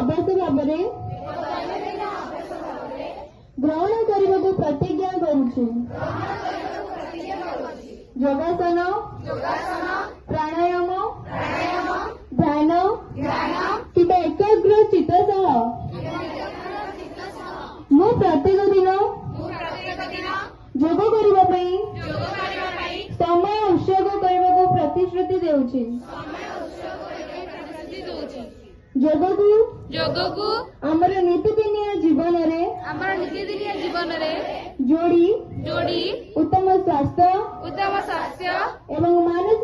अभ्यास भाव ग्रहण करने को प्रतिज्ञा करुछु। योगासन, प्राणायाम, ध्यान किंवा एकाग्र चित्तसह मु प्रत्येक दिन जोग करने समय उत्सर्ग करने को प्रतिश्रुति देउछि। जोग को आमर नीतिदिनिया जीवन रे जोड़ी उत्तम स्वास्थ्य एवं मानसिक